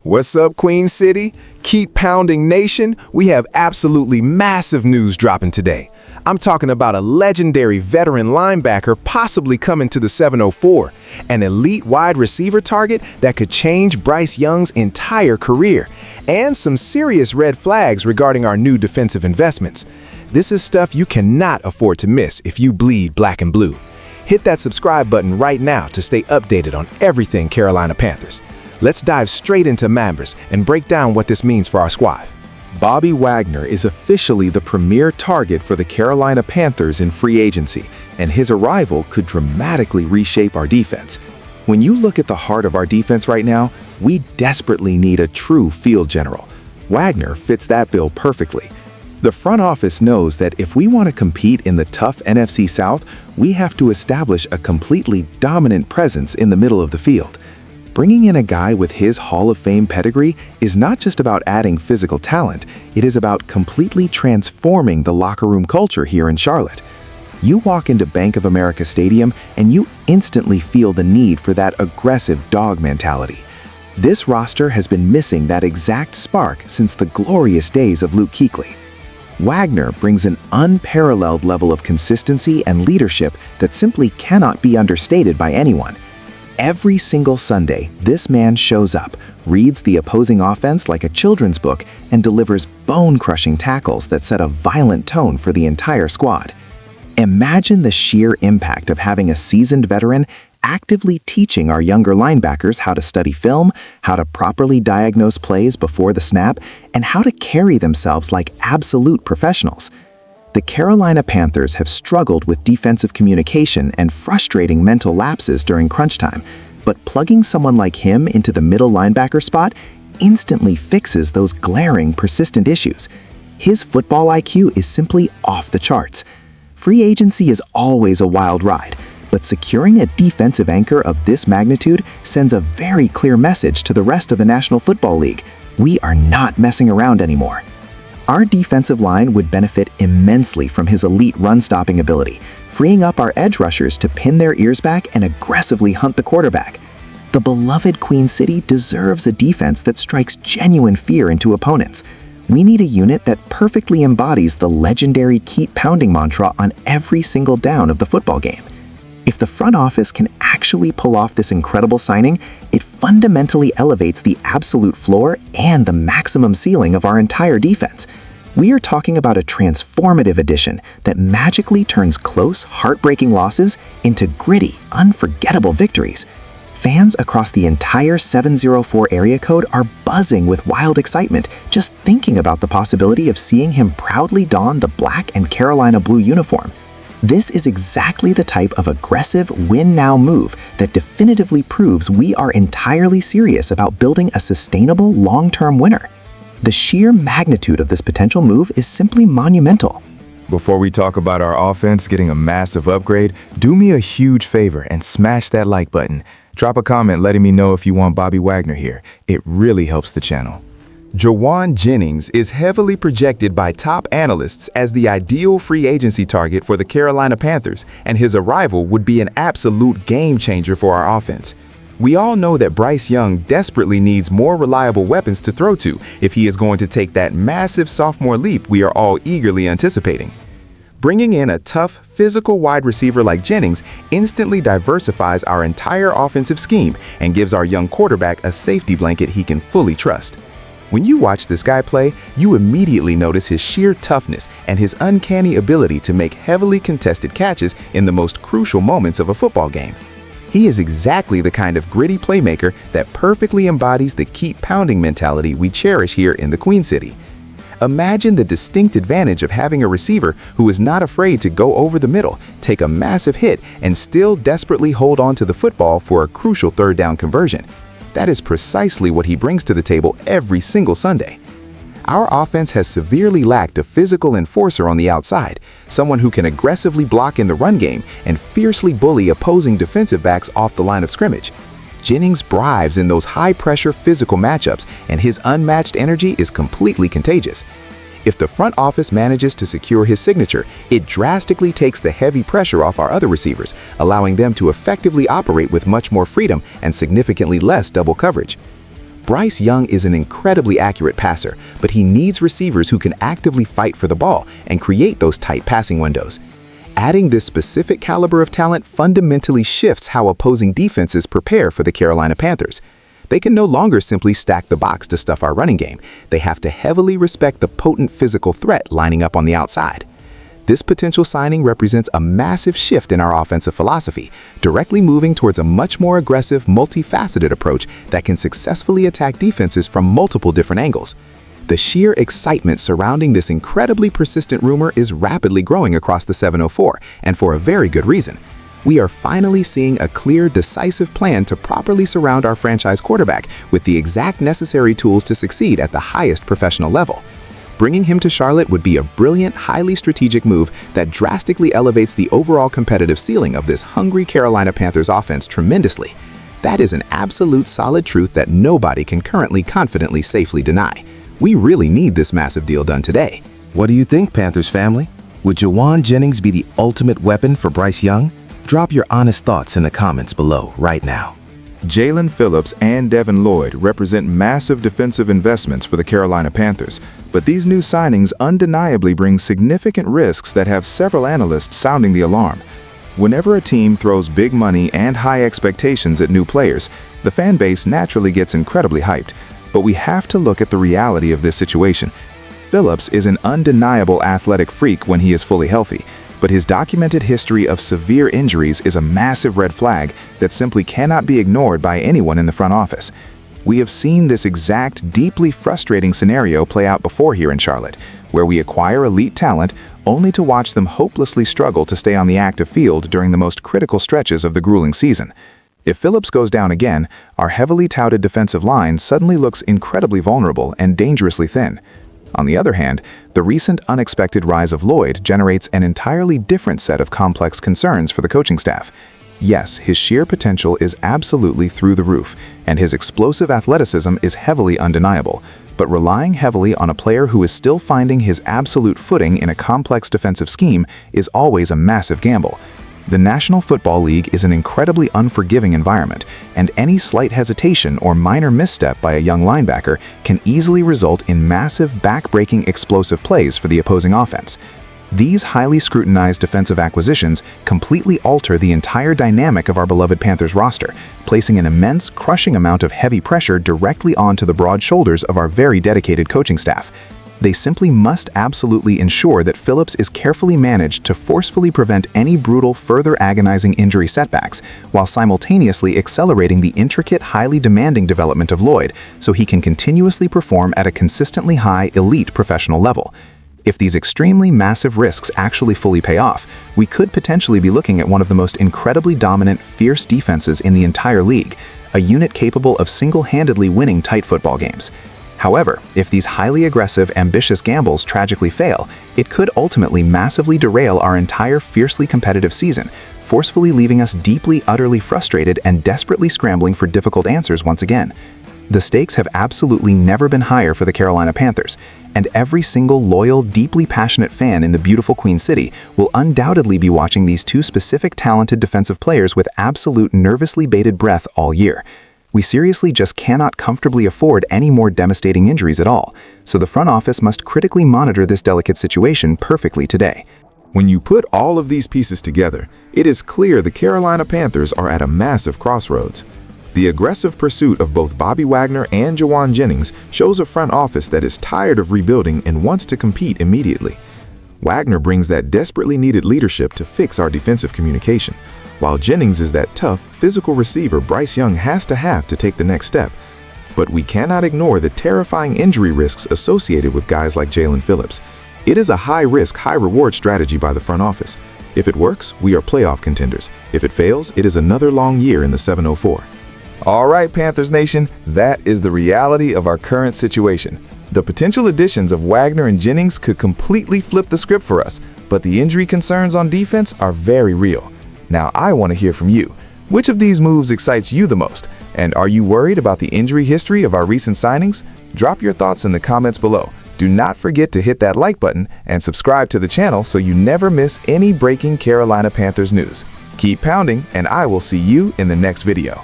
What's up, Queen City? Keep pounding nation. We have absolutely massive news dropping today. I'm talking about a legendary veteran linebacker possibly coming to the 704, an elite wide receiver target that could change Bryce Young's entire career, and some serious red flags regarding our new defensive investments. This is stuff you cannot afford to miss if you bleed black and blue. Hit that subscribe button right now to stay updated on everything Carolina Panthers. Let's dive straight into Mambers and break down what this means for our squad. Bobby Wagner is officially the premier target for the Carolina Panthers in free agency, and his arrival could dramatically reshape our defense. When you look at the heart of our defense right now, we desperately need a true field general. Wagner fits that bill perfectly. The front office knows that if we want to compete in the tough NFC South, we have to establish a completely dominant presence in the middle of the field. Bringing in a guy with his Hall of Fame pedigree is not just about adding physical talent, it is about completely transforming the locker room culture here in Charlotte. You walk into Bank of America Stadium and you instantly feel the need for that aggressive dog mentality. This roster has been missing that exact spark since the glorious days of Luke Kuechly. Wagner brings an unparalleled level of consistency and leadership that simply cannot be understated by anyone. Every single Sunday, this man shows up, reads the opposing offense like a children's book, and delivers bone-crushing tackles that set a violent tone for the entire squad. Imagine the sheer impact of having a seasoned veteran actively teaching our younger linebackers how to study film, how to properly diagnose plays before the snap, and how to carry themselves like absolute professionals. The Carolina Panthers have struggled with defensive communication and frustrating mental lapses during crunch time, but plugging someone like him into the middle linebacker spot instantly fixes those glaring, persistent issues. His football IQ is simply off the charts. Free agency is always a wild ride, but securing a defensive anchor of this magnitude sends a very clear message to the rest of the National Football League. We are not messing around anymore. Our defensive line would benefit immensely from his elite run-stopping ability, freeing up our edge rushers to pin their ears back and aggressively hunt the quarterback. The beloved Queen City deserves a defense that strikes genuine fear into opponents. We need a unit that perfectly embodies the legendary keep pounding mantra on every single down of the football game. If the front office can actually pull off this incredible signing, it fundamentally elevates the absolute floor and the maximum ceiling of our entire defense. We are talking about a transformative addition that magically turns close, heartbreaking losses into gritty, unforgettable victories. Fans across the entire 704 area code are buzzing with wild excitement just thinking about the possibility of seeing him proudly don the black and Carolina blue uniform. This is exactly the type of aggressive win-now move that definitively proves we are entirely serious about building a sustainable long-term winner. The sheer magnitude of this potential move is simply monumental. Before we talk about our offense getting a massive upgrade, do me a huge favor and smash that like button. Drop a comment letting me know if you want Bobby Wagner here. It really helps the channel. Jauan Jennings is heavily projected by top analysts as the ideal free agency target for the Carolina Panthers, and his arrival would be an absolute game changer for our offense. We all know that Bryce Young desperately needs more reliable weapons to throw to if he is going to take that massive sophomore leap we are all eagerly anticipating. Bringing in a tough, physical wide receiver like Jennings instantly diversifies our entire offensive scheme and gives our young quarterback a safety blanket he can fully trust. When you watch this guy play, you immediately notice his sheer toughness and his uncanny ability to make heavily contested catches in the most crucial moments of a football game. He is exactly the kind of gritty playmaker that perfectly embodies the keep pounding mentality we cherish here in the Queen City. Imagine the distinct advantage of having a receiver who is not afraid to go over the middle, take a massive hit, and still desperately hold on to the football for a crucial third down conversion. That is precisely what he brings to the table every single Sunday. Our offense has severely lacked a physical enforcer on the outside, someone who can aggressively block in the run game and fiercely bully opposing defensive backs off the line of scrimmage. Jennings thrives in those high-pressure physical matchups, and his unmatched energy is completely contagious. If the front office manages to secure his signature, it drastically takes the heavy pressure off our other receivers, allowing them to effectively operate with much more freedom and significantly less double coverage. Bryce Young is an incredibly accurate passer, but he needs receivers who can actively fight for the ball and create those tight passing windows. Adding this specific caliber of talent fundamentally shifts how opposing defenses prepare for the Carolina Panthers. They can no longer simply stack the box to stuff our running game. They have to heavily respect the potent physical threat lining up on the outside. This potential signing represents a massive shift in our offensive philosophy, directly moving towards a much more aggressive, multifaceted approach that can successfully attack defenses from multiple different angles. The sheer excitement surrounding this incredibly persistent rumor is rapidly growing across the 704, and for a very good reason. We are finally seeing a clear, decisive plan to properly surround our franchise quarterback with the exact necessary tools to succeed at the highest professional level. Bringing him to Charlotte would be a brilliant, highly strategic move that drastically elevates the overall competitive ceiling of this hungry Carolina Panthers offense tremendously. That is an absolute solid truth that nobody can currently confidently safely deny. We really need this massive deal done today. What do you think, Panthers family? Would Jauan Jennings be the ultimate weapon for Bryce Young? Drop your honest thoughts in the comments below right now. Jalen Phillips and Devin Lloyd represent massive defensive investments for the Carolina Panthers, but these new signings undeniably bring significant risks that have several analysts sounding the alarm. Whenever a team throws big money and high expectations at new players, the fan base naturally gets incredibly hyped. But we have to look at the reality of this situation. Phillips is an undeniable athletic freak when he is fully healthy, but his documented history of severe injuries is a massive red flag that simply cannot be ignored by anyone in the front office. We have seen this exact, deeply frustrating scenario play out before here in Charlotte, where we acquire elite talent only to watch them hopelessly struggle to stay on the active field during the most critical stretches of the grueling season. If Phillips goes down again, our heavily touted defensive line suddenly looks incredibly vulnerable and dangerously thin. On the other hand, the recent unexpected rise of Lloyd generates an entirely different set of complex concerns for the coaching staff. Yes, his sheer potential is absolutely through the roof, and his explosive athleticism is heavily undeniable, but relying heavily on a player who is still finding his absolute footing in a complex defensive scheme is always a massive gamble. The National Football League is an incredibly unforgiving environment, and any slight hesitation or minor misstep by a young linebacker can easily result in massive, back-breaking explosive plays for the opposing offense. These highly scrutinized defensive acquisitions completely alter the entire dynamic of our beloved Panthers roster, placing an immense, crushing amount of heavy pressure directly onto the broad shoulders of our very dedicated coaching staff. They simply must absolutely ensure that Phillips is carefully managed to forcefully prevent any brutal, further agonizing injury setbacks, while simultaneously accelerating the intricate, highly demanding development of Lloyd so he can continuously perform at a consistently high, elite professional level. If these extremely massive risks actually fully pay off, we could potentially be looking at one of the most incredibly dominant, fierce defenses in the entire league, a unit capable of single-handedly winning tight football games. However, if these highly aggressive, ambitious gambles tragically fail, it could ultimately massively derail our entire fiercely competitive season, forcefully leaving us deeply, utterly frustrated and desperately scrambling for difficult answers once again. The stakes have absolutely never been higher for the Carolina Panthers, and every single loyal, deeply passionate fan in the beautiful Queen City will undoubtedly be watching these two specific talented defensive players with absolute nervously bated breath all year. We seriously just cannot comfortably afford any more devastating injuries at all, so the front office must critically monitor this delicate situation perfectly today. When you put all of these pieces together, it is clear the Carolina Panthers are at a massive crossroads. The aggressive pursuit of both Bobby Wagner and Jauan Jennings shows a front office that is tired of rebuilding and wants to compete immediately. Wagner brings that desperately needed leadership to fix our defensive communication, while Jennings is that tough, physical receiver Bryce Young has to take the next step. But we cannot ignore the terrifying injury risks associated with guys like Jalen Phillips. It is a high-risk, high-reward strategy by the front office. If it works, we are playoff contenders. If it fails, it is another long year in the 704. All right, Panthers Nation, that is the reality of our current situation. The potential additions of Wagner and Jennings could completely flip the script for us, but the injury concerns on defense are very real. Now, I want to hear from you. Which of these moves excites you the most? And are you worried about the injury history of our recent signings? Drop your thoughts in the comments below. Do not forget to hit that like button and subscribe to the channel so you never miss any breaking Carolina Panthers news. Keep pounding, and I will see you in the next video.